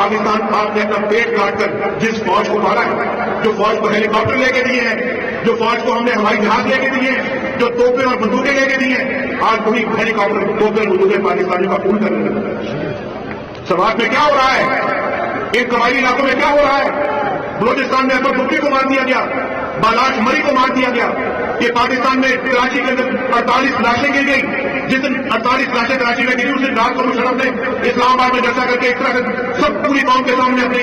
پاکستان آپ نے اپنا پیٹ کاٹ کر جس فوج کو مارا ہے، جو فوج کو ہیلی کاپٹر لے کے دیے ہیں، جو فوج کو ہم نے ہوائی جہاز لے کے دیے ہیں، جو توپیں اور بندوقیں لے کے دیے ہیں، آج وہی ہیلی کاپٹر توپیں اور بندوقیں پاکستانیوں کا پھول کرنے لگے۔ سماج میں کیا ہو رہا ہے؟ ان قبائلی علاقوں میں کیا ہو رہا ہے؟ بلوچستان میں اکبر بگٹی کو مار دیا گیا، بالاش مری کو مار دیا گیا۔ یہ پاکستان میں کراچی کے اندر 48 لاشیں گر گئی۔ جس دن 48 لاشیں کراچی میں گری، اس دن رات کو مشرف نے اسلام آباد میں جلسہ کر کے اس طرح سے سب پوری قوم کے سامنے اپنے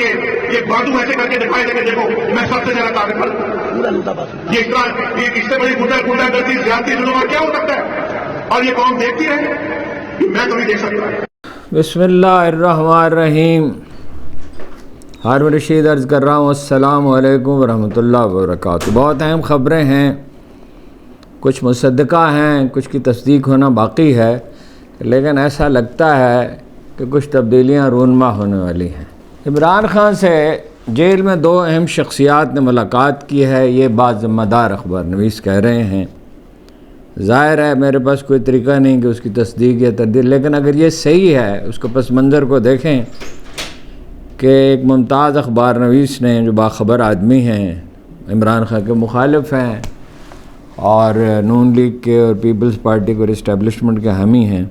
یہ بازو ایسے کر کے دکھائے تھے کہ دیکھو میں سب سے زیادہ طاقتور ہوں۔ یہ اس طرح اس سے بڑی گنڈا گردی زیادتی ظلم اور کیا ہو سکتا ہے؟ اور یہ قوم دیکھتی رہے، میں تو نہیں دیکھ سکتا۔ بسم اللہ الرحمن الرحیم۔ ہارون رشید عرض کر رہا ہوں السلام علیکم ورحمۃ اللہ وبرکاتہ۔ بہت اہم خبریں ہیں، کچھ مصدقہ ہیں، کچھ کی تصدیق ہونا باقی ہے، لیکن ایسا لگتا ہے کہ کچھ تبدیلیاں رونما ہونے والی ہیں۔ عمران خان سے جیل میں 2 اہم شخصیات نے ملاقات کی ہے، یہ بات ذمہ دار اخبار نویس کہہ رہے ہیں۔ ظاہر ہے میرے پاس کوئی طریقہ نہیں کہ اس کی تصدیق یا تردید، لیکن اگر یہ صحیح ہے، اس کو پس منظر کو دیکھیں کہ ایک ممتاز اخبار نویس نے جو باخبر آدمی ہیں، عمران خان کے مخالف ہیں اور نون لیگ کے اور پیپلز پارٹی کو اسٹیبلشمنٹ کے حامی ہیں،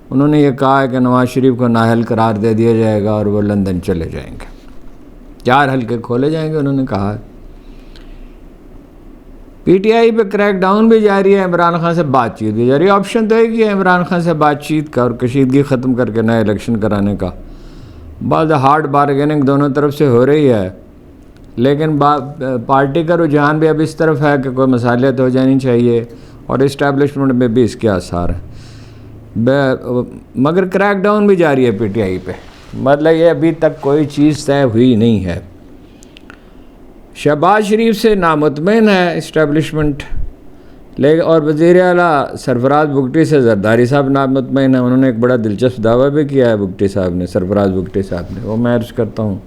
انہوں نے یہ کہا ہے کہ نواز شریف کو نااہل قرار دے دیا جائے گا اور وہ لندن چلے جائیں گے، 4 حلقے کھولے جائیں گے انہوں نے کہا۔ پی ٹی آئی پہ کریک ڈاؤن بھی جاری ہے، عمران خان سے بات چیت بھی جاری ہے۔ آپشن تو ایک ہی ہے عمران خان سے بات چیت کا اور کشیدگی ختم کر کے نئے الیکشن کرانے کا۔ بعض ہارڈ بارگیننگ دونوں طرف سے ہو رہی ہے، لیکن پارٹی کا رجحان بھی اب اس طرف ہے کہ کوئی مصالحت ہو جانی چاہیے اور اسٹیبلشمنٹ میں بھی اس کے آثار ہیں، مگر کریک ڈاؤن بھی جاری ہے پی ٹی آئی پہ، مطلب یہ ابھی تک کوئی چیز طے ہوئی نہیں ہے۔ شہباز شریف سے نامطمئن ہے اسٹیبلشمنٹ، لیکن اور وزیر اعلیٰ سرفراز بگٹی سے زرداری صاحب نامطمئن ہیں۔ انہوں نے ایک بڑا دلچسپ دعویٰ بھی کیا ہے بگٹی صاحب نے، سرفراز بگٹی صاحب نے، وہ میں عرض کرتا ہوں۔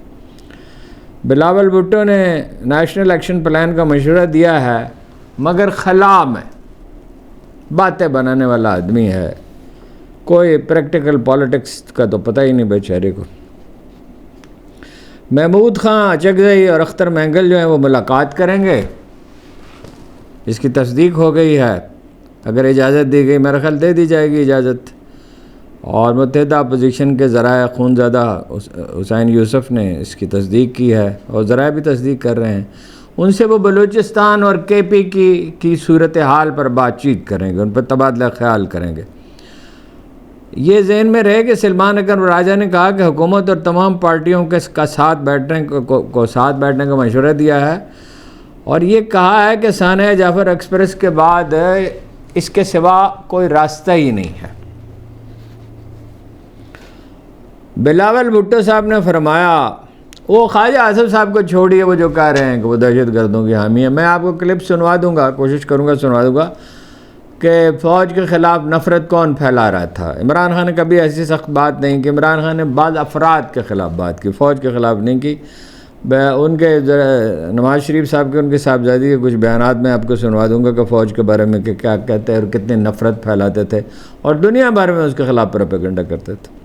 بلاول بھٹو نے نیشنل ایکشن پلان کا مشورہ دیا ہے، مگر خلا میں باتیں بنانے والا آدمی ہے، کوئی پریکٹیکل پالیٹکس کا تو پتہ ہی نہیں بیچارے کو۔ محمود خان اچکزئی اور اختر مینگل جو ہیں وہ ملاقات کریں گے، اس کی تصدیق ہو گئی ہے، اگر اجازت دی گئی میرا خیال دے دی جائے گی اجازت۔ اور متحدہ اپوزیشن کے ذرائع خونزادہ حسین یوسف نے اس کی تصدیق کی ہے اور ذرائع بھی تصدیق کر رہے ہیں، ان سے وہ بلوچستان اور کے پی کی صورتحال پر بات چیت کریں گے، ان پر تبادلہ خیال کریں گے۔ یہ ذہن میں رہے کہ سلمان اکرم راجہ نے کہا کہ حکومت اور تمام پارٹیوں کا ساتھ بیٹھنے کا مشورہ دیا ہے، اور یہ کہا ہے کہ سانحہ جعفر ایکسپریس کے بعد اس کے سوا کوئی راستہ ہی نہیں ہے۔ بلاول بھٹو صاحب نے فرمایا، وہ خواجہ آصف صاحب کو چھوڑیے، وہ جو کہہ رہے ہیں کہ وہ دہشت گردوں کی حامی ہے، میں آپ کو کلپ سنوا دوں گا، کوشش کروں گا سنوا دوں گا کہ فوج کے خلاف نفرت کون پھیلا رہا تھا۔ عمران خان نے کبھی ایسی سخت بات نہیں کی، عمران خان نے بعض افراد کے خلاف بات کی، فوج کے خلاف نہیں کی۔ ان کے نواز شریف صاحب کے، ان کی صاحبزادی کے کچھ بیانات میں آپ کو سنوا دوں گا کہ فوج کے بارے میں کہ کیا کہتے ہیں اور کتنی نفرت پھیلاتے تھے اور دنیا بھر میں اس کے خلاف پروپیگنڈا کرتے تھے۔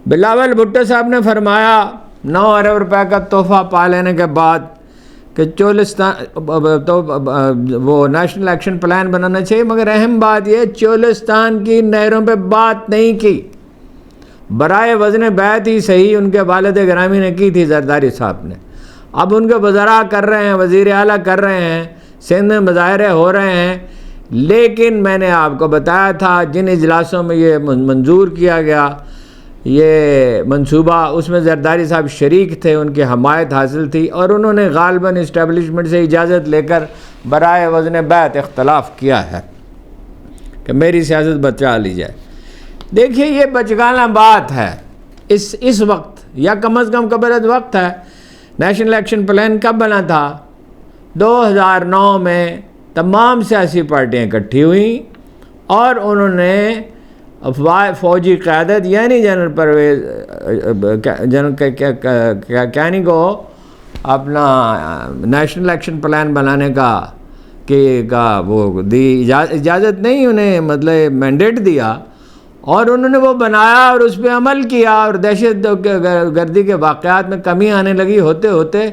بلاول بھٹو صاحب نے فرمایا 9 ارب روپے کا تحفہ پا لینے کے بعد کہ وہ نیشنل ایکشن پلان بنانا چاہیے، مگر اہم بات یہ چولستان کی نہروں پہ بات نہیں کی۔ برائے وزن بیعت ہی صحیح ان کے والد گرامی نے کی تھی زرداری صاحب نے، اب ان کے وزراء کر رہے ہیں، وزیر اعلیٰ کر رہے ہیں، سندھ میں مظاہرے ہو رہے ہیں، لیکن میں نے آپ کو بتایا تھا جن اجلاسوں میں یہ منظور کیا گیا یہ منصوبہ، اس میں زرداری صاحب شریک تھے، ان کی حمایت حاصل تھی، اور انہوں نے غالباً اسٹیبلشمنٹ سے اجازت لے کر برائے وزن بیعت اختلاف کیا ہے کہ میری سیاست بچا لی جائے۔ دیکھیے یہ بچگانہ بات ہے اس وقت، یا کم از کم قبل از وقت ہے۔ نیشنل ایکشن پلان کب بنا تھا؟ 2009 میں تمام سیاسی پارٹیاں اکٹھی ہوئیں اور انہوں نے فوجی قیادت یعنی جنرل پرویز کیانی کو اپنا نیشنل ایکشن پلان بنانے کا وہ دی اجازت نہیں، انہیں مطلب مینڈیٹ دیا، اور انہوں نے وہ بنایا اور اس پہ عمل کیا، اور دہشت گردی کے واقعات میں کمی آنے لگی، ہوتے ہوتے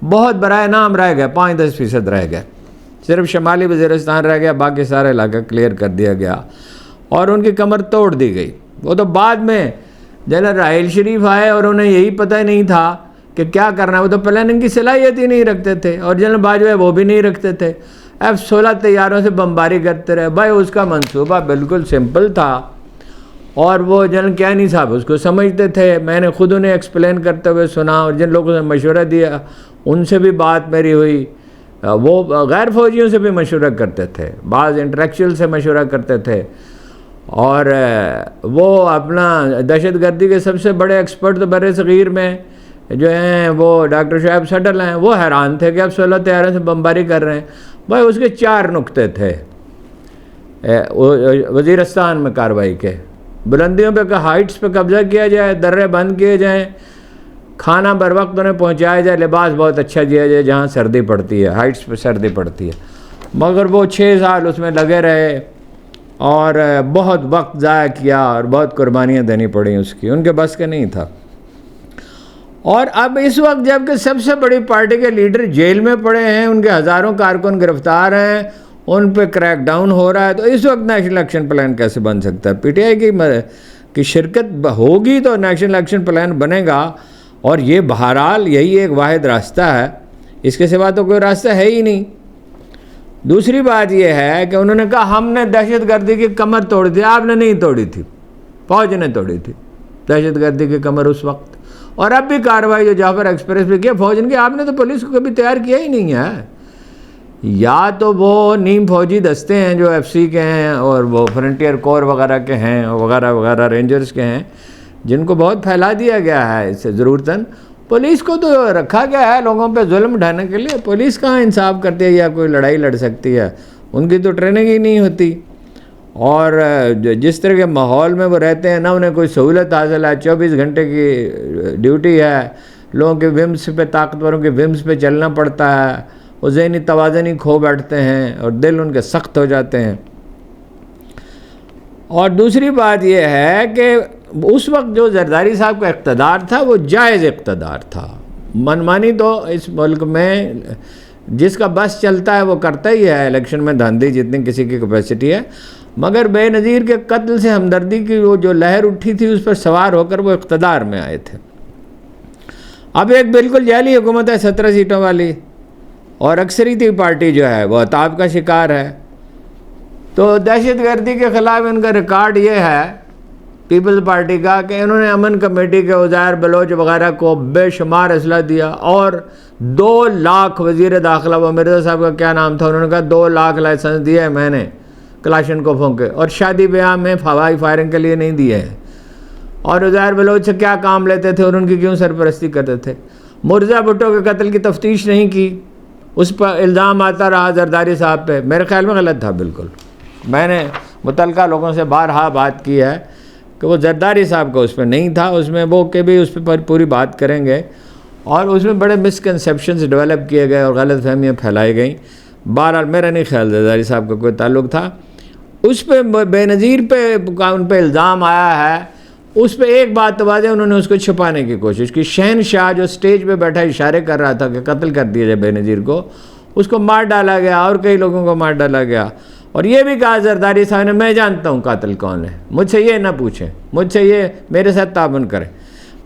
بہت برائے نام رہ گئے، 5-10% رہ گئے، صرف شمالی وزیرستان رہ گیا، باقی سارا علاقہ کلیئر کر دیا گیا اور ان کی کمر توڑ دی گئی۔ وہ تو بعد میں جنرل راحیل شریف آئے اور انہیں یہی پتہ ہی نہیں تھا کہ کیا کرنا ہے، وہ تو پلاننگ کی صلاحیت ہی نہیں رکھتے تھے، اور جنرل باجوہ وہ بھی نہیں رکھتے تھے، F-16 طیاروں سے بمباری کرتے رہے۔ بھائی اس کا منصوبہ بالکل سمپل تھا، اور وہ جنرل کیانی صاحب اس کو سمجھتے تھے، میں نے خود انہیں ایکسپلین کرتے ہوئے سنا، اور جن لوگوں سے مشورہ دیا ان سے بھی بات میری ہوئی، وہ غیر فوجیوں سے بھی مشورہ کرتے تھے، بعض انٹلیکچوئل سے مشورہ کرتے تھے، اور وہ اپنا دہشت گردی کے سب سے بڑے ایکسپرٹ تو بر صغیر میں جو ہیں وہ ڈاکٹر شعیب سٹل ہیں، وہ حیران تھے کہ F-16 طیاروں سے بمباری کر رہے ہیں۔ بھائی اس کے 4 نقطے تھے وزیرستان میں کارروائی کے: بلندیوں پہ ہائٹس پہ قبضہ کیا جائے، درے بند کیے جائیں، کھانا بر وقت انہیں پہنچایا جائے، لباس بہت اچھا دیا جائے جہاں سردی پڑتی ہے، ہائٹس پہ سردی پڑتی ہے۔ مگر وہ 6 سال اس میں لگے رہے اور بہت وقت ضائع کیا اور بہت قربانیاں دینی پڑیں، اس کی ان کے بس کا نہیں تھا۔ اور اب اس وقت جب کہ سب سے بڑی پارٹی کے لیڈر جیل میں پڑے ہیں، ان کے ہزاروں کارکن گرفتار ہیں، ان پہ کریک ڈاؤن ہو رہا ہے، تو اس وقت نیشنل ایکشن پلان کیسے بن سکتا ہے؟ پی ٹی آئی کی شرکت ہوگی تو نیشنل ایکشن پلان بنے گا، اور یہ بہرحال یہی ایک واحد راستہ ہے، اس کے سوا تو کوئی راستہ ہے ہی نہیں۔ دوسری بات یہ ہے کہ انہوں نے کہا ہم نے دہشت گردی کی کمر توڑ دی، آپ نے نہیں توڑی تھی، فوج نے توڑی تھی دہشت گردی کی کمر اس وقت، اور اب بھی کارروائی جو جعفر ایکسپریس پہ کیا فوج نے کی، آپ نے تو پولیس کو کبھی تیار کیا ہی نہیں ہے۔ یا تو وہ نیم فوجی دستے ہیں جو FC کے ہیں اور وہ فرنٹیئر کور وغیرہ کے ہیں وغیرہ وغیرہ، رینجرز کے ہیں، جن کو بہت پھیلا دیا گیا ہے اس سے ضرورتاً۔ پولیس کو تو رکھا گیا ہے لوگوں پہ ظلم ڈھانے کے لیے، پولیس کہاں انصاف کرتی ہے یا کوئی لڑائی لڑ سکتی ہے، ان کی تو ٹریننگ ہی نہیں ہوتی، اور جس طرح کے ماحول میں وہ رہتے ہیں، نہ انہیں کوئی سہولت حاصل ہے، 24 گھنٹے کی ڈیوٹی ہے، لوگوں کے ومس پہ، طاقتوروں کے ومس پہ چلنا پڑتا ہے، وہ ذہنی توازن ہی کھو بیٹھتے ہیں اور دل ان کے سخت ہو جاتے ہیں۔ اور دوسری بات یہ ہے کہ اس وقت جو زرداری صاحب کا اقتدار تھا وہ جائز اقتدار تھا، منمانی تو اس ملک میں جس کا بس چلتا ہے وہ کرتا ہی ہے، الیکشن میں دھاندلی جتنی کسی کی کیپیسٹی ہے، مگر بے نظیر کے قتل سے ہمدردی کی وہ جو لہر اٹھی تھی اس پر سوار ہو کر وہ اقتدار میں آئے تھے۔ اب ایک بالکل جعلی حکومت ہے 17 سیٹوں والی، اور اکثریتی پارٹی جو ہے وہ عطاب کا شکار ہے۔ تو دہشت گردی کے خلاف ان کا ریکارڈ یہ ہے پیپلز پارٹی کا کہ انہوں نے امن کمیٹی کے عزیر بلوچ وغیرہ کو بے شمار اسلحہ دیا، اور 2 لاکھ وزیر داخلہ، وہ مرزا صاحب کا کیا نام تھا، انہوں نے کہا 2 لاکھ لائسنس دیے میں نے کلاشنکوفوں کے، اور شادی بیاہ میں ہوائی فائرنگ کے لیے نہیں دیے ہیں۔ اور عزیر بلوچ سے کیا کام لیتے تھے اور ان کی کیوں سرپرستی کرتے تھے؟ مرزا بھٹو کے قتل کی تفتیش نہیں کی، اس پر الزام آتا رہا زرداری صاحب پہ، میرے خیال میں غلط تھا بالکل۔ میں نے متعلقہ لوگوں سے بارہا بات کی ہے کہ وہ زرداری صاحب کا اس پہ نہیں تھا، اس میں وہ کہ بھی اس پہ پوری بات کریں گے، اور اس میں بڑے مسکنسیپشنز ڈیولپ کیے گئے اور غلط فہمیاں پھیلائی گئیں۔ بہرحال میرا نہیں خیال زرداری صاحب کا کوئی تعلق تھا، اس پہ بے نظیر پہ ان پہ الزام آیا ہے، اس پہ ایک بات تو واضح، انہوں نے اس کو چھپانے کی کوشش کی۔ شہنشاہ جو سٹیج پہ بیٹھا اشارے کر رہا تھا کہ قتل کر دیا جائے بے نظیر کو، اس کو مار ڈالا گیا اور کئی لوگوں کو مار ڈالا گیا، اور یہ بھی کہا زرداری صاحب نے میں جانتا ہوں قاتل کون ہے، مجھ سے یہ نہ پوچھیں، مجھ سے یہ میرے ساتھ تعاون کریں۔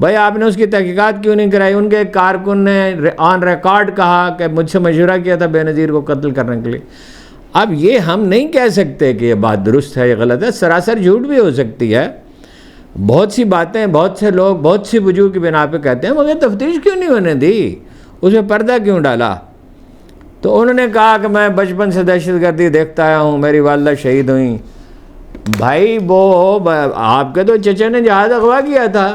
بھائی آپ نے اس کی تحقیقات کیوں نہیں کرائی؟ ان کے ایک کارکن نے آن ریکارڈ کہا کہ مجھ سے مشورہ کیا تھا بے نظیر کو قتل کرنے کے لیے۔ اب یہ ہم نہیں کہہ سکتے کہ یہ بات درست ہے یا غلط ہے، سراسر جھوٹ بھی ہو سکتی ہے، بہت سی باتیں بہت سے لوگ بہت سی وجوہ کی بنا پہ کہتے ہیں، مگر تفتیش کیوں نہیں ہونے دی، اس میں پردہ کیوں ڈالا؟ تو انہوں نے کہا کہ میں بچپن سے دہشت گردی دیکھتا آیا ہوں، میری والدہ شہید ہوئیں۔ بھائی وہ آپ کے تو چچا نے جہاز اغوا کیا تھا،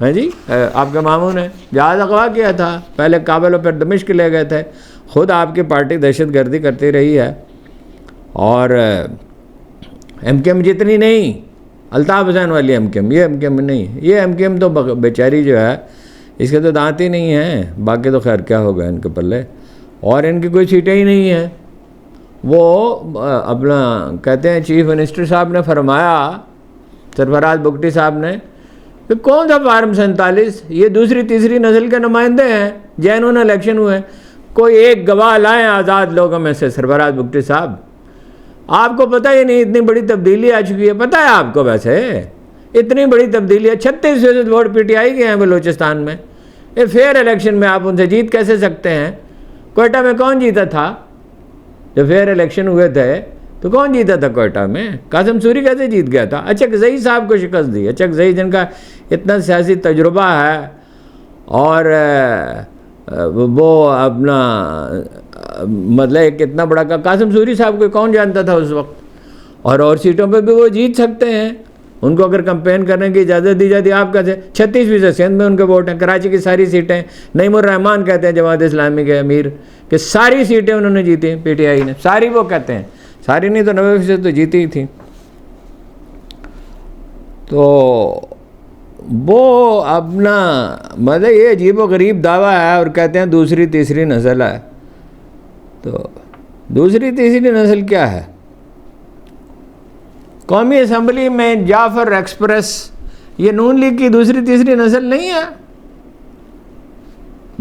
ہاں جی، آپ کے ماموں نے جہاز اغوا کیا تھا، پہلے کابل اور پھر دمشق لے گئے تھے، خود آپ کی پارٹی دہشت گردی کرتی رہی ہے، اور MKM جتنی نہیں، الطاف حسین والی MKM، یہ MKM نہیں، یہ MKM تو بیچاری جو ہے اس کے تو دانت ہی نہیں ہیں، باقی تو خیر کیا ہوگا ان کے پلے، اور ان کی کوئی سیٹیں ہی نہیں ہیں۔ وہ اپنا کہتے ہیں چیف منسٹر صاحب نے فرمایا سرفراز بگٹی صاحب نے کہ کون سا فارم 47؟ یہ دوسری تیسری نسل کے نمائندے ہیں، جینون الیکشن ہوئے، کوئی ایک گواہ لائیں آزاد لوگوں میں سے سرفراز بگٹی صاحب۔ آپ کو پتہ ہی نہیں اتنی بڑی تبدیلی آ چکی ہے، پتہ ہے آپ کو؟ ویسے اتنی بڑی تبدیلی ہے، 36% ووٹ پی ٹی آئی کے ہیں بلوچستان میں۔ یہ فیئر الیکشن میں آپ ان سے جیت کیسے سکتے ہیں؟ کوئٹہ میں کون جیتا تھا جو فیئر الیکشن ہوئے تھے؟ تو کون جیتا تھا کوئٹہ میں؟ قاسم سوری کیسے جیت گیا تھا؟ اچکزئی صاحب کو شکست دی۔ اچکزئی جن کا اتنا سیاسی تجربہ ہے اور وہ اپنا مطلب ایک اتنا بڑا قاسم سوری صاحب کو کون جانتا تھا اس وقت؟ اور سیٹوں پہ بھی وہ جیت سکتے ہیں، ان کو اگر کمپین کرنے کی اجازت دی جاتی۔ آپ کہتے ہیں 36% سندھ میں ان کے ووٹ ہیں، کراچی کی ساری سیٹیں، نعیم الرحمان کہتے ہیں جماعت اسلامی کے امیر کہ ساری سیٹیں انہوں نے جیتی پی ٹی آئی نے، ساری، وہ کہتے ہیں ساری نہیں تو 90% تو جیتی ہی تھیں۔ تو وہ اپنا مطلب یہ عجیب و غریب دعویٰ ہے اور کہتے ہیں دوسری تیسری نسل ہے۔ تو دوسری تیسری نسل کیا ہے؟ قومی اسمبلی میں جعفر ایکسپریس یہ نون لیگ کی دوسری تیسری نسل نہیں ہے،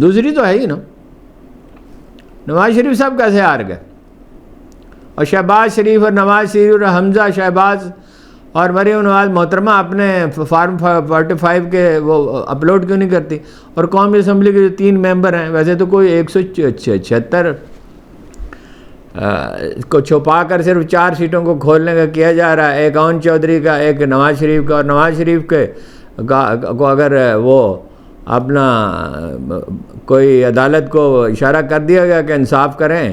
دوسری تو ہے ہی نا۔ نواز شریف صاحب کیسے ہار گئے؟ اور شہباز شریف اور نواز شریف اور حمزہ شہباز اور مریم نواز محترمہ اپنے فارم 45 کے وہ اپلوڈ کیوں نہیں کرتی؟ اور قومی اسمبلی کے جو 3 ممبر ہیں، ویسے تو کوئی 176 کو چھپا کر صرف 4 سیٹوں کو کھولنے کا کیا جا رہا ہے، ایک اون چودھری کا، ایک نواز شریف کا، اور نواز شریف کے کو اگر وہ اپنا کوئی عدالت کو اشارہ کر دیا گیا کہ انصاف کریں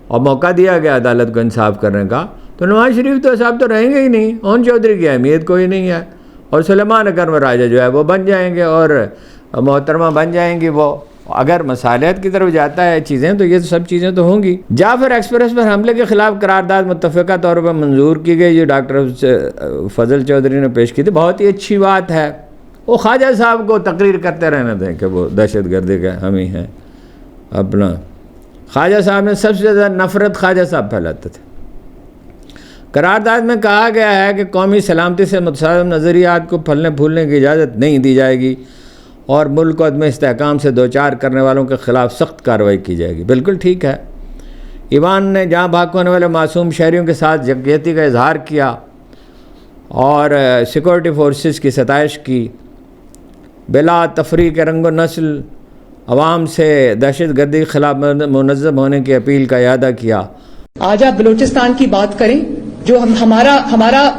اور موقع دیا گیا عدالت کو انصاف کرنے کا، تو نواز شریف تو صاحب تو رہیں گے ہی نہیں، اون چودھری کی اہمیت کوئی نہیں ہے، اور سلیمان اکرم راجہ جو ہے وہ بن جائیں گے اور محترمہ بن جائیں گی۔ وہ اگر مصالحت کی طرف جاتا ہے چیزیں تو یہ سب چیزیں تو ہوں گی۔ جعفر ایکسپریس پر حملے کے خلاف قرارداد متفقہ طور پر منظور کی گئی، جو ڈاکٹر فضل چودھری نے پیش کی تھی، بہت ہی اچھی بات ہے۔ وہ خواجہ صاحب کو تقریر کرتے رہنے دیں کہ وہ دہشت گردی کے حامی ہیں۔ اپنا خواجہ صاحب نے سب سے زیادہ نفرت خواجہ صاحب پھیلاتے تھے۔ قرارداد میں کہا گیا ہے کہ قومی سلامتی سے متصادم نظریات کو پھلنے پھولنے کی اجازت نہیں دی جائے گی اور ملک کو عدم استحکام سے دوچار کرنے والوں کے خلاف سخت کارروائی کی جائے گی۔ بالکل ٹھیک ہے۔ ایوان نے جہاں بھاگ ہونے والے معصوم شہریوں کے ساتھ یکجہتی کا اظہار کیا اور سیکورٹی فورسز کی ستائش کی، بلا تفریق رنگ و نسل عوام سے دہشت گردی کے خلاف منظم ہونے کی اپیل کا اعادہ کیا۔ آج آپ بلوچستان کی بات کریں، جو ہمارا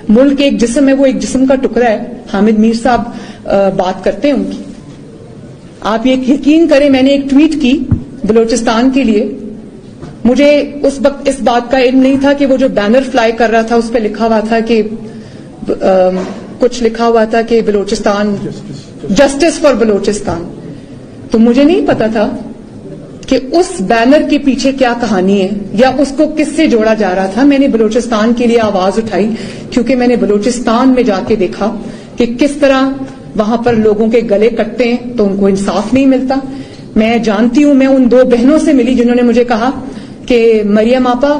ملک ایک جسم ہے، وہ ایک جسم کا ٹکڑا ہے۔ حامد میر صاحب بات کرتے ہیں ان کی، آپ یہ یقین کریں میں نے ایک ٹویٹ کی بلوچستان کے لیے، مجھے اس وقت اس بات کا علم نہیں تھا کہ وہ جو بینر فلائی کر رہا تھا اس پہ لکھا ہوا تھا کہ کچھ لکھا ہوا تھا کہ بلوچستان جسٹس فار بلوچستان، تو مجھے نہیں پتا تھا کہ اس بینر کے پیچھے کیا کہانی ہے یا اس کو کس سے جوڑا جا رہا تھا۔ میں نے بلوچستان کے لیے آواز اٹھائی کیونکہ میں نے بلوچستان میں جا کے دیکھا کہ کس طرح وہاں پر لوگوں کے گلے کٹتے ہیں تو ان کو انصاف نہیں ملتا۔ میں جانتی ہوں، میں ان 2 بہنوں سے ملی جنہوں نے مجھے کہا کہ مریم آپا،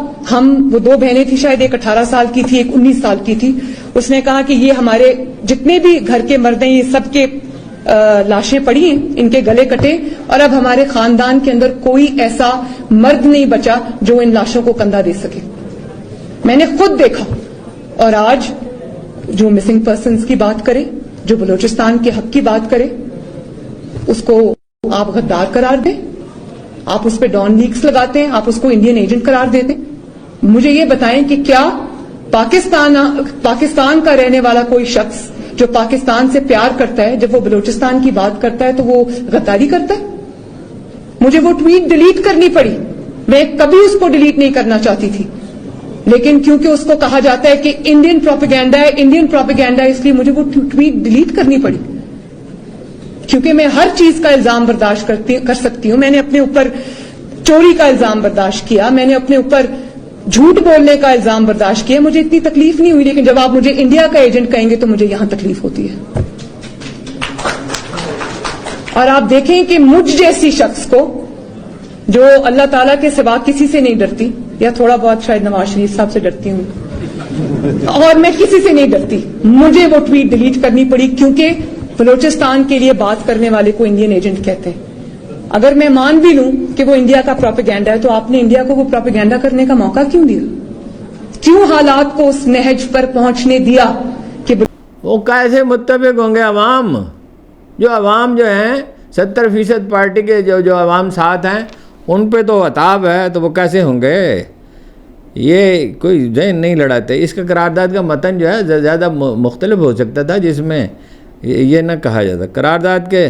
وہ 2 بہنیں تھیں، شاید ایک 18 سال کی تھی، ایک 19 سال کی تھی، اس نے کہا کہ یہ ہمارے جتنے بھی گھر کے مرد ہیں یہ سب کے لاشیں پڑی ہیں، ان کے گلے کٹے، اور اب ہمارے خاندان کے اندر کوئی ایسا مرد نہیں بچا جو ان لاشوں کو کندھا دے سکے۔ میں نے خود دیکھا۔ اور آج جو مسنگ پرسنز کی بات کرے، جو بلوچستان کے حق کی بات کرے، اس کو آپ غدار قرار دیں، آپ اس پہ ڈان لیکس لگاتے ہیں، آپ اس کو انڈین ایجنٹ قرار دیتے ہیں۔ مجھے یہ بتائیں کہ کیا پاکستان کا رہنے والا کوئی شخص جو پاکستان سے پیار کرتا ہے، جب وہ بلوچستان کی بات کرتا ہے تو وہ غداری کرتا ہے؟ مجھے وہ ٹویٹ ڈیلیٹ کرنی پڑی، میں کبھی اس کو ڈیلیٹ نہیں کرنا چاہتی تھی، لیکن کیونکہ اس کو کہا جاتا ہے کہ انڈین پروپیگینڈا ہے، اس لیے مجھے وہ ٹویٹ ڈیلیٹ کرنی پڑی، کیونکہ میں ہر چیز کا الزام برداشت کر سکتی ہوں۔ میں نے اپنے اوپر چوری کا الزام برداشت کیا، میں نے اپنے اوپر جھوٹ بولنے کا الزام برداشت کیا، مجھے اتنی تکلیف نہیں ہوئی، لیکن جب آپ مجھے انڈیا کا ایجنٹ کہیں گے تو مجھے یہاں تکلیف ہوتی ہے۔ اور آپ دیکھیں کہ مجھ جیسی شخص کو، جو اللہ تعالیٰ کے سوا کسی سے نہیں ڈرتی، یا تھوڑا بہت شاید نواز شریف صاحب سے ڈرتی ہوں، اور میں کسی سے نہیں ڈرتی. مجھے وہ ٹویٹ ڈیلیٹ کرنی پڑی کیونکہ بلوچستان کے لیے بات کرنے والے کو انڈین ایجنٹ کہتے ہیں. اگر میں مان بھی لوں کہ وہ انڈیا کا پروپیگینڈا ہے تو آپ نے انڈیا کو وہ پروپیگینڈا کرنے کا موقع کیوں دیا؟ کیوں حالات کو اس نہج پر پہنچنے دیا کہ وہ کیسے متفق ہوں گے عوام؟ عوام جو ہیں 70% پارٹی کے جو عوام ساتھ ہیں ان پہ تو عطاب ہے، تو وہ کیسے ہوں گے؟ یہ کوئی ذہن نہیں لڑاتے. اس کا قرارداد کا متن جو ہے زیادہ مختلف ہو سکتا تھا، جس میں یہ نہ کہا جاتا. قرارداد کے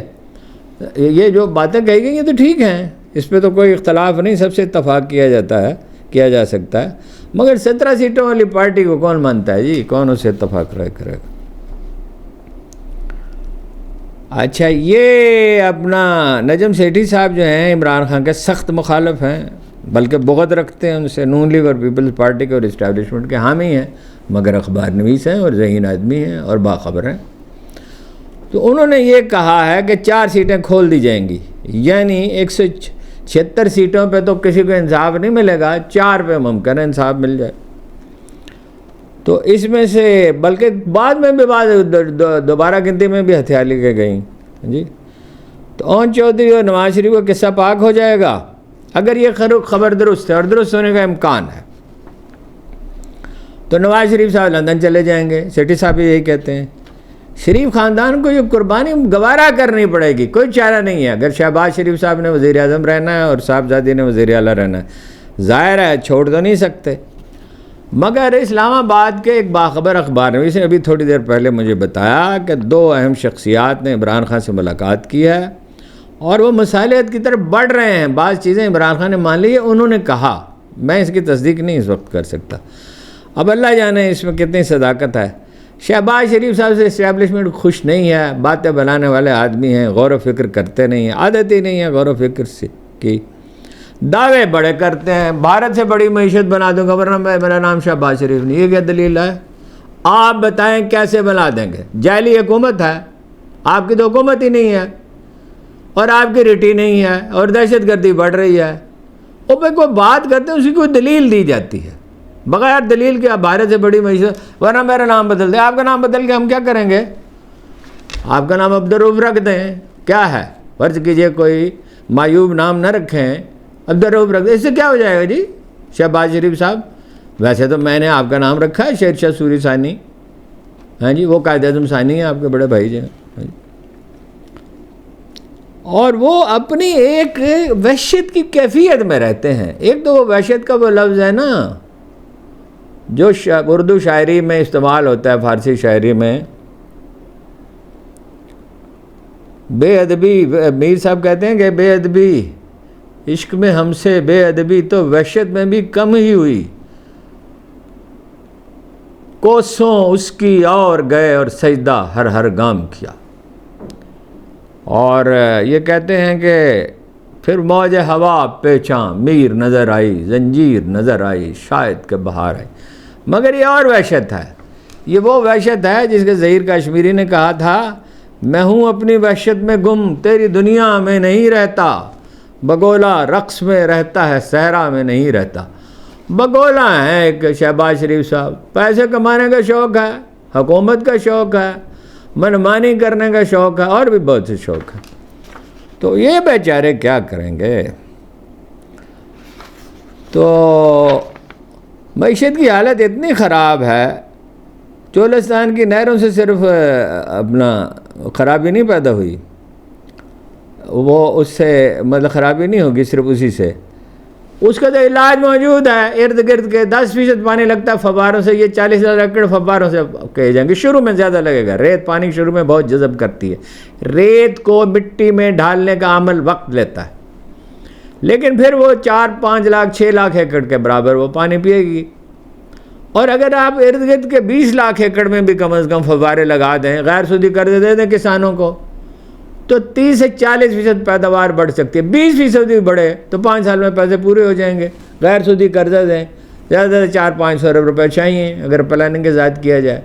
یہ جو باتیں کہی گئی ہیں تو ٹھیک ہیں، اس پہ تو کوئی اختلاف نہیں، سب سے اتفاق کیا جا سکتا ہے. مگر 17 سیٹوں والی پارٹی کو کون مانتا ہے جی؟ کون اسے اتفاق کرے گا؟ اچھا، یہ اپنا نجم سیٹھی صاحب جو ہیں عمران خان کے سخت مخالف ہیں، بلکہ بغض رکھتے ہیں ان سے. نون لیگ اور پیپلز پارٹی کے اور اسٹیبلشمنٹ کے حامی ہیں، مگر اخبار نویس ہیں اور ذہین آدمی ہیں اور باخبر ہیں. تو انہوں نے یہ کہا ہے کہ 4 سیٹیں کھول دی جائیں گی، یعنی 176 سیٹوں پہ تو کسی کو انصاف نہیں ملے گا، 4 پہ ممکن ہے انصاف مل جائے. تو اس میں سے بلکہ بعد میں بھی بعد دوبارہ گنتی میں بھی ہتھیار لے کے گئیں جی. تو اون چودھری اور نواز شریف کا قصہ پاک ہو جائے گا اگر یہ خبر درست ہے، اور درست ہونے کا امکان ہے. تو نواز شریف صاحب لندن چلے جائیں گے. سیٹھی صاحب بھی یہی کہتے ہیں. شریف خاندان کو یہ قربانی گوارا کرنی پڑے گی، کوئی چارہ نہیں ہے. اگر شہباز شریف صاحب نے وزیر اعظم رہنا ہے اور صاحبزادی نے وزیر اعلیٰ رہنا ہے، ظاہر ہے چھوڑ تو نہیں سکتے. مگر اسلام آباد کے ایک باخبر اخبار نویس نے ابھی تھوڑی دیر پہلے مجھے بتایا کہ 2 اہم شخصیات نے عمران خان سے ملاقات کی ہے اور وہ مصالحت کی طرف بڑھ رہے ہیں. بعض چیزیں عمران خان نے مان لی ہے، انہوں نے کہا. میں اس کی تصدیق نہیں اس وقت کر سکتا. اب اللہ جانے اس میں کتنی صداقت ہے. شہباز شریف صاحب سے اسٹیبلشمنٹ خوش نہیں ہے، باتیں بنانے والے آدمی ہیں، غور و فکر کرتے نہیں ہیں، عادت ہی نہیں ہے غور و فکر سے کی. دعوے بڑے کرتے ہیں، بھارت سے بڑی معیشت بنا دوں گا، ورنہ میرا نام شہباز شریف نہیں. یہ کیا دلیل ہے؟ آپ بتائیں کیسے بنا دیں گے؟ جعلی حکومت ہے، آپ کی تو حکومت ہی نہیں ہے اور آپ کی ریٹی نہیں ہے اور دہشت گردی بڑھ رہی ہے. وہ پہ کوئی بات کرتے ہیں اسی کو دلیل دی جاتی ہے، بغیر دلیل کے. آپ بھارت سے بڑی معیشت، ورنہ میرا نام بدل دیں. آپ کا نام بدل کے ہم کیا کریں گے؟ آپ کا نام عبدالرؤف رکھ دیں، کیا ہے؟ فرض کیجئے کوئی معیوب نام نہ رکھیں، عبدالرؤف رکھ دیں، اس سے کیا ہو جائے گا جی شہباز شریف صاحب؟ ویسے تو میں نے آپ کا نام رکھا ہے شیر شاہ سوری ثانی. ہاں جی، وہ قائد اعظم ثانی ہیں آپ کے بڑے بھائی جی. اور وہ اپنی ایک وحشت کی کیفیت میں رہتے ہیں. ایک تو وہ وحشت کا وہ لفظ ہے نا جو اردو شاعری میں استعمال ہوتا ہے، فارسی شاعری میں. بے ادبی، میر صاحب کہتے ہیں کہ بے ادبی عشق میں ہم سے بے ادبی تو وحشت میں بھی کم ہی ہوئی. کوسوں اس کی اور گئے اور سجدہ ہر گام کیا. اور یہ کہتے ہیں کہ پھر موج ہوا پیچاں میر نظر آئی، زنجیر نظر آئی، شاید کہ بہار آئی. مگر یہ اور وحشت ہے. یہ وہ وحشت ہے جس کے ظہیر کشمیری نے کہا تھا، میں ہوں اپنی وحشت میں گم، تیری دنیا میں نہیں رہتا. بگولا رقص میں رہتا ہے، صحرا میں نہیں رہتا. بگولا ہے ایک شہباز شریف صاحب. پیسے کمانے کا شوق ہے، حکومت کا شوق ہے، منمانی کرنے کا شوق ہے، اور بھی بہت سے شوق ہیں. تو یہ بیچارے کیا کریں گے؟ تو معیشت کی حالت اتنی خراب ہے، چولستان کی نہروں سے صرف اپنا خرابی نہیں پیدا ہوئی، وہ اس سے مطلب خرابی نہیں ہوگی صرف اسی سے، اس کا تو علاج موجود ہے. ارد گرد کے 10% پانی لگتا ہے فواروں سے. یہ 40,000 ایکڑ فواروں سے کہے جائیں گے. شروع میں زیادہ لگے گا، ریت پانی شروع میں بہت جذب کرتی ہے. ریت کو مٹی میں ڈھالنے کا عمل وقت لیتا ہے، لیکن پھر وہ 4-5 لاکھ 6 لاکھ ایکڑ کے برابر وہ پانی پیے گی. اور اگر آپ ارد گرد کے 20 لاکھ ایکڑ میں بھی کم از کم فوارے لگا دیں، غیر سودی قرضے دے دیں کسانوں کو، تو 30 سے 40% پیداوار بڑھ سکتی ہے. 20% بھی بڑھے تو 5 سال میں پیسے پورے ہو جائیں گے. غیر سودی قرضہ دیں، زیادہ سے 400-500 ارب روپے چاہیے اگر پلاننگ کے ساتھ کیا جائے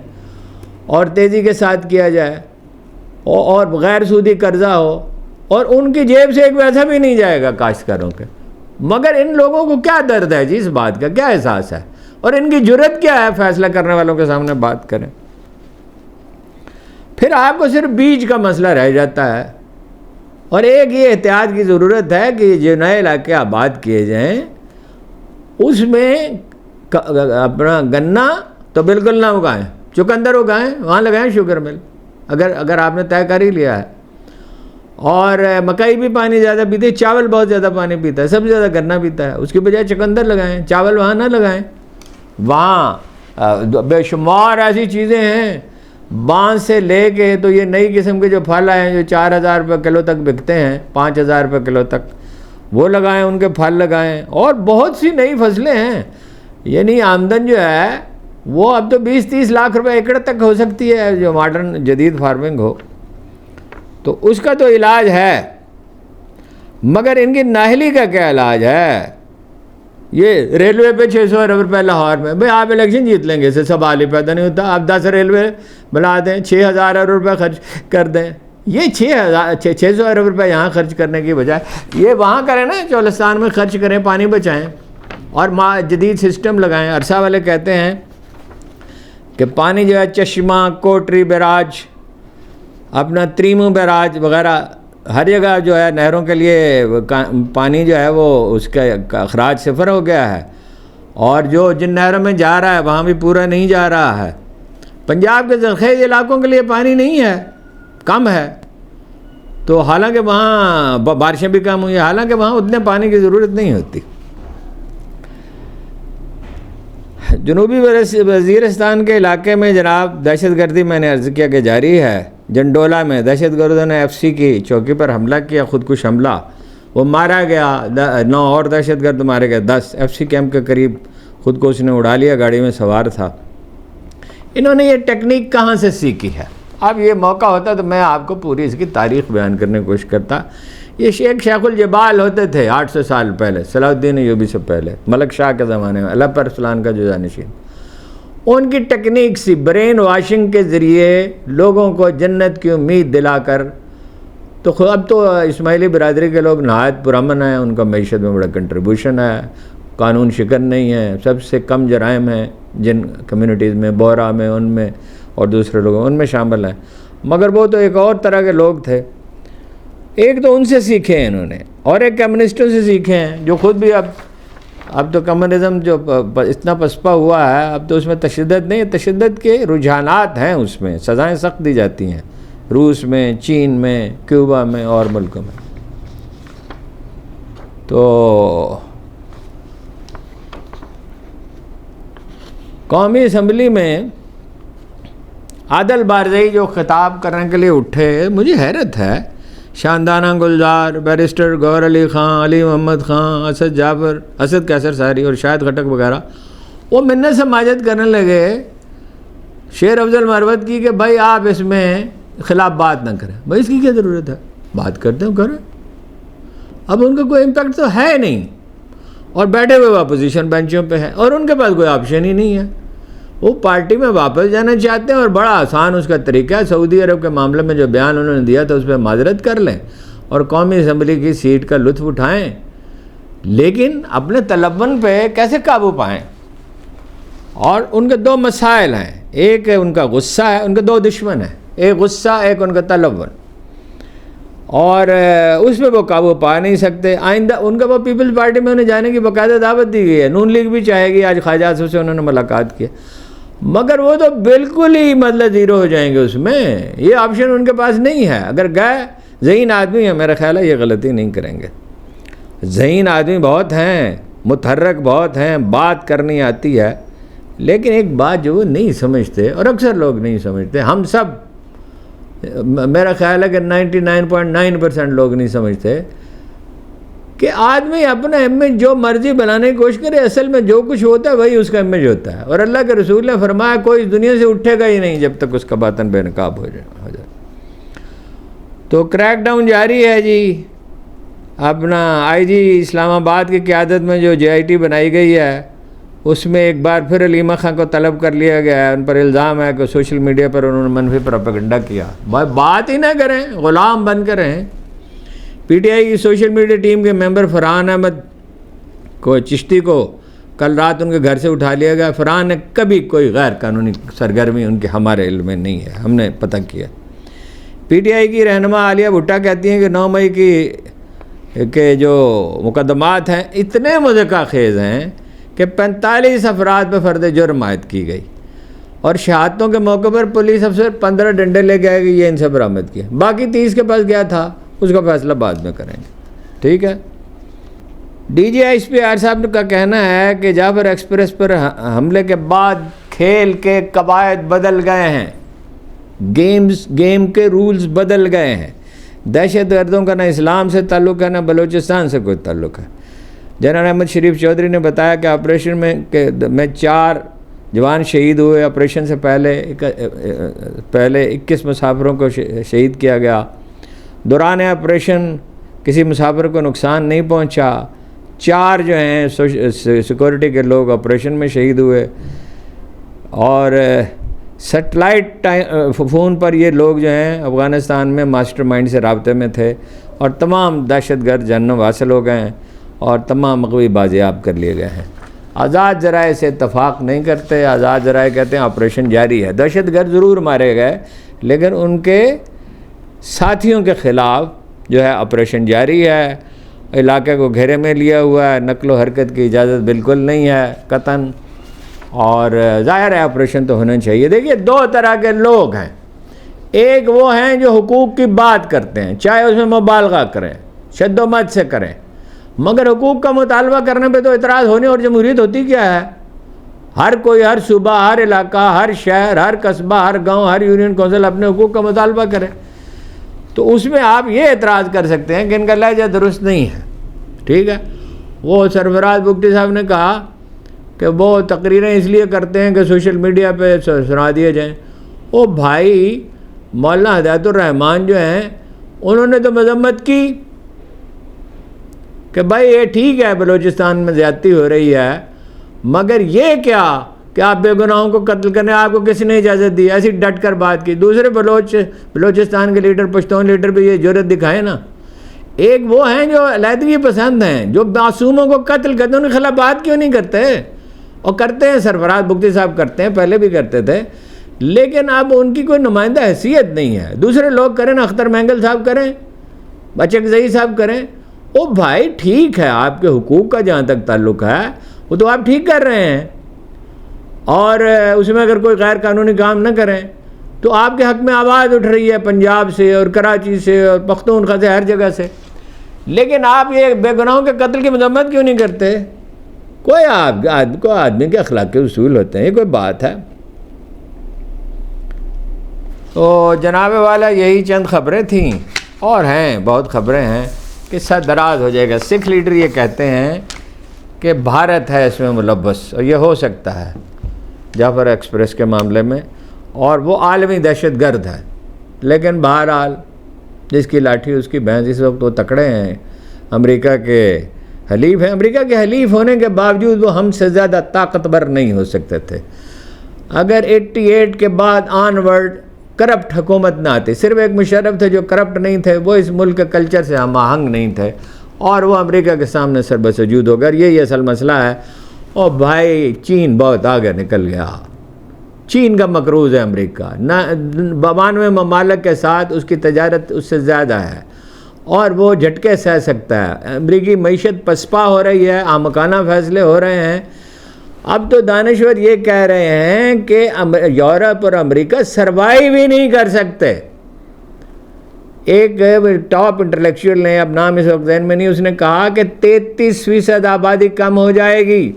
اور تیزی کے ساتھ کیا جائے اور غیر سودی قرضہ ہو، اور ان کی جیب سے ایک پیسہ بھی نہیں جائے گا کاشتکاروں کے. مگر ان لوگوں کو کیا درد ہے جی؟ اس بات کا کیا احساس ہے؟ اور ان کی جرت کیا ہے فیصلہ کرنے والوں کے سامنے بات کریں؟ پھر آپ کو صرف بیج کا مسئلہ رہ جاتا ہے، اور ایک یہ احتیاط کی ضرورت ہے کہ جو نئے علاقے آباد کیے جائیں اس میں اپنا گنا تو بالکل نہ اگائیں، چقندر اگائیں، وہاں لگائیں شوگر مل، اگر آپ نے طے کر ہی لیا ہے. اور مکئی بھی پانی زیادہ پیتی ہے، چاول بہت زیادہ پانی پیتا ہے، سب سے زیادہ گنا پیتا ہے، اس کی بجائے چقندر لگائیں، چاول وہاں نہ لگائیں. وہاں بے شمار ایسی چیزیں ہیں، بانس سے لے کے تو یہ نئی قسم کے جو پھل آئے ہیں جو 4,000 روپے کلو تک بکتے ہیں، 5,000 روپے کلو تک، وہ لگائیں، ان کے پھل لگائیں. اور بہت سی نئی فصلیں ہیں، یعنی آمدن جو ہے وہ اب تو 20-30 لاکھ روپے ایکڑ تک ہو سکتی ہے جو ماڈرن جدید فارمنگ ہو. تو اس کا تو علاج ہے، مگر ان کی نااہلی کا کیا علاج ہے؟ یہ ریلوے پہ 600 ارب روپے لاہور میں، بھئی آپ الیکشن جیت لیں گے، اس سے سوال ہی پیدا نہیں ہوتا. آپ 10 ریلوے بنا دیں، 6,000 ارب روپے خرچ کر دیں. یہ 600 ارب روپے یہاں خرچ کرنے کی بجائے یہ وہاں کریں نا، چولستان میں خرچ کریں، پانی بچائیں اور جدید سسٹم لگائیں. عرصہ والے کہتے ہیں کہ پانی جو ہے چشمہ، کوٹری بیراج، اپنا تریمو بیراج وغیرہ ہر جگہ جو ہے نہروں کے لیے پانی جو ہے وہ اس کا اخراج صفر ہو گیا ہے، اور جو جن نہروں میں جا رہا ہے وہاں بھی پورا نہیں جا رہا ہے. پنجاب کے زرخیز علاقوں کے لیے پانی نہیں ہے، کم ہے، تو حالانکہ وہاں بارشیں بھی کم ہوئی ہیں، حالانکہ وہاں اتنے پانی کی ضرورت نہیں ہوتی. جنوبی وزیرستان کے علاقے میں جناب دہشت گردی میں نے عرض کیا کہ جاری ہے. جنڈولا میں دہشت گردوں نے ایف سی کی چوکی پر حملہ کیا، خودکش حملہ، وہ مارا گیا، 9 اور دہشت گرد مارے گئے، 10 ایف سی کیمپ کے قریب خود کو اس نے اڑا لیا، گاڑی میں سوار تھا. انہوں نے یہ ٹیکنیک کہاں سے سیکھی ہے؟ اب یہ موقع ہوتا تو میں آپ کو پوری اس کی تاریخ بیان کرنے کی کوشش کرتا. یہ شیخ الجبال ہوتے تھے 800 سال پہلے، صلاح الدین ایوبی سے پہلے، ملک شاہ کے زمانے میں، الپ ارسلان کا جو جانشین. ان کی ٹیکنیک سی برین واشنگ کے ذریعے لوگوں کو جنت کی امید دلا کر، تو اب تو اسماعیلی برادری کے لوگ نہایت پرامن ہیں، ان کا معیشت میں بڑا کنٹریبیوشن ہے، قانون شکن نہیں ہے، سب سے کم جرائم ہیں جن کمیونٹیز میں، بورا میں، ان میں اور دوسرے لوگوں ان میں شامل ہیں. مگر وہ تو ایک اور طرح کے لوگ تھے. ایک تو ان سے سیکھے ہیں انہوں نے، اور ایک کمیونسٹوں سے سیکھے ہیں جو خود بھی اب تو کمیونزم جو اتنا پسپا ہوا ہے، اب تو اس میں تشدد نہیں، تشدد کے رجحانات ہیں، اس میں سزائیں سخت دی جاتی ہیں، روس میں، چین میں، کیوبا میں اور ملکوں میں. تو قومی اسمبلی میں عادل بارزئی جو خطاب کرنے کے لیے اٹھے، مجھے حیرت ہے. شاندانہ گلزار، بیرسٹر گوہر علی خان، علی محمد خان، اسد جعفر، اسد کیسر ساری اور شاہد خٹک وغیرہ، وہ منت سماجت کرنے لگے شیر افضل مروت کی کہ بھائی آپ اس میں خلاف بات نہ کریں. بھائی اس کی کیا ضرورت ہے، بات کرتے ہو کریں. اب ان کا کوئی امپیکٹ تو ہے نہیں، اور بیٹھے ہوئے اپوزیشن بینچوں پہ ہیں، اور ان کے پاس کوئی آپشن ہی نہیں ہے. وہ پارٹی میں واپس جانا چاہتے ہیں، اور بڑا آسان اس کا طریقہ ہے، سعودی عرب کے معاملے میں جو بیان انہوں نے دیا تھا اس پہ معذرت کر لیں اور قومی اسمبلی کی سیٹ کا لطف اٹھائیں، لیکن اپنے تلون پہ کیسے قابو پائیں. اور ان کے 2 مسائل ہیں، ایک ہے ان کا غصہ ہے، ان کے 2 دشمن ہیں، ایک غصہ، ایک ان کا تلون، اور اس پہ وہ قابو پا نہیں سکتے. آئندہ ان کا وہ پیپلز پارٹی میں انہیں جانے کی باقاعدہ دعوت دی گئی ہے، نون لیگ بھی چاہے گی، آج خواجہ آصف سے انہوں نے ملاقات کی، مگر وہ تو بالکل ہی مطلب زیرو ہو جائیں گے، اس میں یہ آپشن ان کے پاس نہیں ہے. اگر گئے، ذہین آدمی ہے، میرا خیال ہے یہ غلطی نہیں کریں گے. ذہین آدمی بہت ہیں، متحرک بہت ہیں، بات کرنی آتی ہے، لیکن ایک بات جو وہ نہیں سمجھتے، اور اکثر لوگ نہیں سمجھتے، ہم سب، میرا خیال ہے کہ 99.9% لوگ نہیں سمجھتے کہ آدمی اپنا امیج جو مرضی بنانے کی کوشش کرے، اصل میں جو کچھ ہوتا ہے وہی اس کا امیج ہوتا ہے. اور اللہ کے رسول نے فرمایا کوئی اس دنیا سے اٹھے گا ہی نہیں جب تک اس کا باطن بے نقاب ہو جائے. تو کریک ڈاؤن جاری ہے جی. اپنا آئی جی اسلام آباد کی قیادت میں جو JIT بنائی گئی ہے، اس میں ایک بار پھر علیمہ خان کو طلب کر لیا گیا ہے. ان پر الزام ہے کہ سوشل میڈیا پر انہوں نے منفی پروپیگنڈا کیا. بات ہی نہ کریں، غلام بن کر رہیں. PTI کی سوشل میڈیا ٹیم کے ممبر فرحان احمد کو چشتی کو کل رات ان کے گھر سے اٹھا لیا گیا. فرحان نے کبھی کوئی غیر قانونی سرگرمی ان کے ہمارے علم میں نہیں ہے, ہم نے پتہ کیا. پی ٹی آئی کی رہنما عالیہ بھٹہ کہتی ہیں کہ 9 مئی کے جو مقدمات ہیں اتنے مضحکہ خیز ہیں کہ 45 افراد پہ فرد جرم عائد کی گئی, اور شہادتوں کے موقع پر پولیس افسر 15 ڈنڈے لے کے آئے گی, یہ ان سے برآمد کیا. باقی 30 کے پاس گیا تھا, اس کا فیصلہ بعد میں کریں گے. ٹھیک ہے. D G S P R صاحب کا کہنا ہے کہ جعفر ایکسپریس پر حملے کے بعد کھیل کے قواعد بدل گئے ہیں, گیم کے رولز بدل گئے ہیں. دہشت گردوں کا نہ اسلام سے تعلق ہے نہ بلوچستان سے کوئی تعلق ہے. جنرل احمد شریف چودھری نے بتایا کہ آپریشن میں 4 جوان شہید ہوئے. آپریشن سے پہلے 21 مسافروں کو شہید کیا گیا. دوران آپریشن کسی مسافر کو نقصان نہیں پہنچا. 4 جو ہیں سیکورٹی کے لوگ آپریشن میں شہید ہوئے, اور سیٹلائٹ فون پر یہ لوگ جو ہیں افغانستان میں ماسٹر مائنڈ سے رابطے میں تھے, اور تمام دہشت گرد جہنم حاصل ہو گئے ہیں اور تمام مغوی بازیاب کر لیے گئے ہیں. آزاد ذرائع سے اتفاق نہیں کرتے. آزاد ذرائع کہتے ہیں آپریشن جاری ہے. دہشت گرد ضرور مارے گئے, لیکن ان کے ساتھیوں کے خلاف جو ہے آپریشن جاری ہے. علاقے کو گھیرے میں لیا ہوا ہے, نقل و حرکت کی اجازت بالکل نہیں ہے قطعاً, اور ظاہر ہے آپریشن تو ہونا چاہیے. دیکھیے 2 طرح کے لوگ ہیں. ایک وہ ہیں جو حقوق کی بات کرتے ہیں, چاہے اس میں مبالغہ کریں, شد و مد سے کریں, مگر حقوق کا مطالبہ کرنے پہ تو اعتراض ہونے. اور جمہوریت ہوتی کیا ہے؟ ہر کوئی, ہر صوبہ, ہر علاقہ, ہر شہر, ہر قصبہ, ہر گاؤں, ہر یونین کونسل اپنے حقوق کا مطالبہ کرے. تو اس میں آپ یہ اعتراض کر سکتے ہیں کہ ان کا لہجہ درست نہیں ہے. ٹھیک ہے. وہ سرفراز بگٹی صاحب نے کہا کہ وہ تقریریں اس لیے کرتے ہیں کہ سوشل میڈیا پہ سنا دیے جائیں. او بھائی, مولانا ہدایت الرحمان جو ہیں انہوں نے تو مذمت کی کہ بھائی یہ ٹھیک ہے بلوچستان میں زیادتی ہو رہی ہے, مگر یہ کیا کہ آپ بے گناہوں کو قتل کرنے, آپ کو کسی نے اجازت دی؟ ایسی ڈٹ کر بات کی. دوسرے بلوچستان کے لیڈر, پشتون لیڈر بھی یہ جرأت دکھائے نا. ایک وہ ہیں جو علیحدگی پسند ہیں, جو معصوموں کو قتل کرتے ہیں, ان کے خلاف بات کیوں نہیں کرتے؟ اور کرتے ہیں, سرفراز بگٹی صاحب کرتے ہیں, پہلے بھی کرتے تھے, لیکن اب ان کی کوئی نمائندہ حیثیت نہیں ہے. دوسرے لوگ کریں نا, اختر مینگل صاحب کریں, بچکزئی صاحب کریں. او بھائی ٹھیک ہے, آپ کے حقوق کا جہاں تک تعلق ہے وہ تو آپ ٹھیک کر رہے ہیں, اور اس میں اگر کوئی غیر قانونی کام نہ کریں تو آپ کے حق میں آواز اٹھ رہی ہے پنجاب سے اور کراچی سے اور پختونخوا سے, ہر جگہ سے. لیکن آپ یہ بے گناہوں کے قتل کی مذمت کیوں نہیں کرتے؟ کوئی آدمی کے اخلاقی اصول ہوتے ہیں, یہ کوئی بات ہے؟ تو جناب والا یہی چند خبریں تھیں, اور ہیں بہت خبریں ہیں کہ سر دراز ہو جائے گا. سکھ لیڈر یہ کہتے ہیں کہ بھارت ہے اس میں ملوث, اور یہ ہو سکتا ہے جعفر ایکسپریس کے معاملے میں, اور وہ عالمی دہشت گرد ہے. لیکن بہرحال جس کی لاٹھی اس کی بھینس, اس وقت وہ تکڑے ہیں, امریکہ کے حلیف ہیں. امریکہ کے حلیف ہونے کے باوجود وہ ہم سے زیادہ طاقتور نہیں ہو سکتے تھے. اگر 88 کے بعد آن ورڈ کرپٹ حکومت نہ آتی, صرف ایک مشرف تھے جو کرپٹ نہیں تھے, وہ اس ملک کے کلچر سے ہم آہنگ نہیں تھے, اور وہ امریکہ کے سامنے سر بسجود ہو گئے. یہی اصل مسئلہ ہے. اور بھائی چین بہت آگے نکل گیا. چین کا مقروض ہے امریکہ, 92 ممالک کے ساتھ اس کی تجارت اس سے زیادہ ہے, اور وہ جھٹکے سہ سکتا ہے. امریکی معیشت پسپا ہو رہی ہے, آمکانہ فیصلے ہو رہے ہیں. اب تو دانشور یہ کہہ رہے ہیں کہ یورپ اور امریکہ سروائیو ہی نہیں کر سکتے. ایک ٹاپ انٹلیکچوئل نے, اب نام اس وقت ذہن میں نہیں, اس نے کہا کہ 33% آبادی کم ہو جائے گی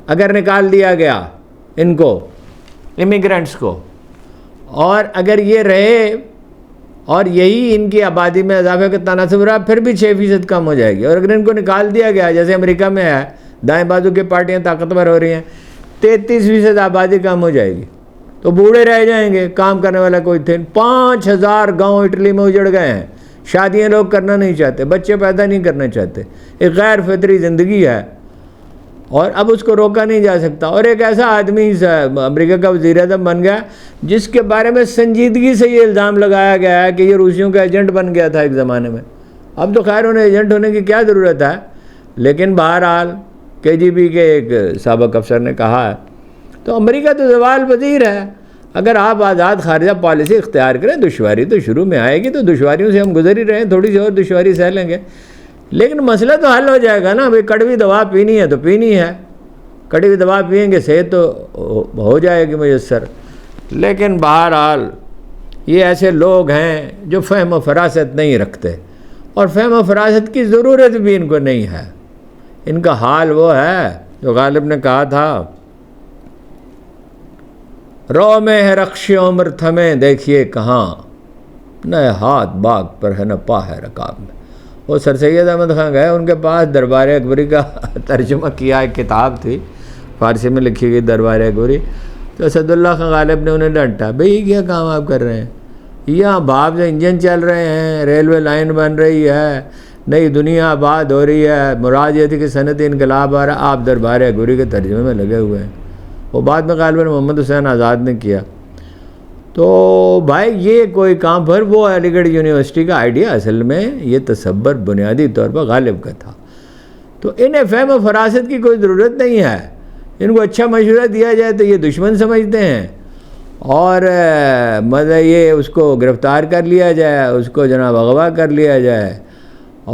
اگر نکال دیا گیا ان کو, امیگرینٹس کو. اور اگر یہ رہے اور یہی ان کی آبادی میں اضافے کا تناسب رہا, پھر بھی 6% کم ہو جائے گی. اور اگر ان کو نکال دیا گیا, جیسے امریکہ میں ہے, دائیں بازو کی پارٹیاں طاقتور ہو رہی ہیں, 33% آبادی کم ہو جائے گی, تو بوڑھے رہ جائیں گے, کام کرنے والا کوئی تھے. 5000 گاؤں اٹلی میں اجڑ گئے ہیں. شادیاں لوگ کرنا نہیں چاہتے, بچے پیدا نہیں کرنا چاہتے. ایک غیر فطری زندگی ہے, اور اب اس کو روکا نہیں جا سکتا. اور ایک ایسا آدمی امریکہ کا وزیر اعظم بن گیا جس کے بارے میں سنجیدگی سے یہ الزام لگایا گیا ہے کہ یہ روسیوں کا ایجنٹ بن گیا تھا ایک زمانے میں. اب تو خیر انہیں ایجنٹ ہونے کی کیا ضرورت ہے, لیکن بہرحال KGB کے ایک سابق افسر نے کہا ہے. تو امریکہ تو زوال پذیر ہے. اگر آپ آزاد خارجہ پالیسی اختیار کریں، دشواری تو شروع میں آئے گی، تو دشواریوں سے ہم گزر ہی رہے ہیں، تھوڑی سی اور دشواری سہ لیں گے، لیکن مسئلہ تو حل ہو جائے گا نا. بھئی کڑوی دوا پینی ہے تو پینی ہے، کڑوی دوا پئیں گے صحت تو ہو جائے گی میسر. لیکن بہرحال یہ ایسے لوگ ہیں جو فہم و فراست نہیں رکھتے، اور فہم و فراست کی ضرورت بھی ان کو نہیں ہے. ان کا حال وہ ہے جو غالب نے کہا تھا، رو میں ہے رخش عمر تھمے دیکھیے کہاں، نہ ہاتھ باغ پر ہے نہ پا ہے رکاب میں. وہ سر سید احمد خان گئے ان کے پاس، دربار اکبری کا ترجمہ کیا ایک کتاب تھی فارسی میں لکھی گئی دربار اکبری. تو اسد اللہ خان غالب نے انہیں ڈانٹا، بھئی کیا کام آپ کر رہے ہیں، یہاں بھاپ سے انجن چل رہے ہیں، ریلوے لائن بن رہی ہے، نئی دنیا آباد ہو رہی ہے، مراد یہ تھی کہ صنعتی انقلاب آ رہا، آپ دربار اکبری کے ترجمے میں لگے ہوئے ہیں. وہ بعد میں غالباً محمد حسین آزاد نے کیا. تو بھائی یہ کوئی کام، پھر وہ علی گڑھ یونیورسٹی کا آئیڈیا اصل میں یہ تصور بنیادی طور پر غالب کا تھا. تو انہیں فہم و فراست کی کوئی ضرورت نہیں ہے. ان کو اچھا مشورہ دیا جائے تو یہ دشمن سمجھتے ہیں، اور مطلب یہ اس کو گرفتار کر لیا جائے، اس کو جناب اغوا کر لیا جائے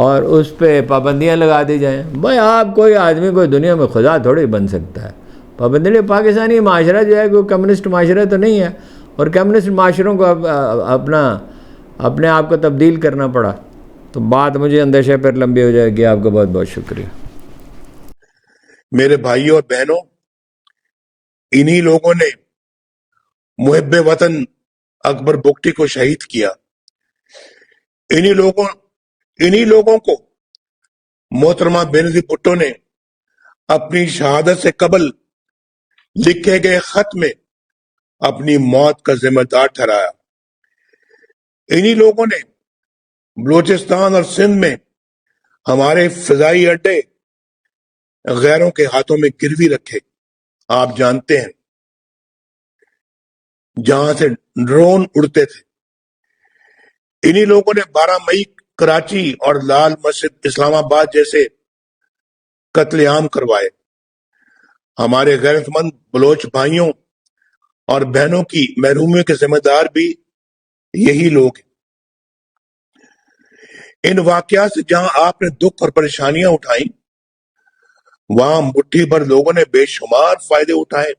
اور اس پہ پابندیاں لگا دی جائیں. بھائی آپ کوئی آدمی کوئی دنیا میں خدا تھوڑی بن سکتا ہے. پابندی پاکستانی معاشرہ جو ہے کوئی کمیونسٹ معاشرہ تو نہیں ہے، اور کمیونسٹ معاشروں کو اپنے آپ کو تبدیل کرنا پڑا. تو بات مجھے اندیشہ پھر لمبی ہو جائے گی. آپ کا بہت بہت شکریہ. میرے بھائیوں اور بہنوں، انہی لوگوں نے محب وطن اکبر بگٹی کو شہید کیا. انہی لوگوں کو محترمہ بینظیر بھٹو نے اپنی شہادت سے قبل لکھے گئے خط میں اپنی موت کا ذمہ دار ٹھہرایا. انہی لوگوں نے بلوچستان اور سندھ میں ہمارے فضائی اڈے غیروں کے ہاتھوں میں گروی رکھے. آپ جانتے ہیں جہاں سے ڈرون اڑتے تھے. انہی لوگوں نے 12 مئی کراچی اور لال مسجد اسلام آباد جیسے قتل عام کروائے. ہمارے غیرت مند بلوچ بھائیوں اور بہنوں کی محرومیوں کے ذمہ دار بھی یہی لوگ ہیں. ان واقعات سے جہاں آپ نے دکھ اور پریشانیاں اٹھائیں، وہاں مٹھی بھر لوگوں نے بے شمار فائدے اٹھائے.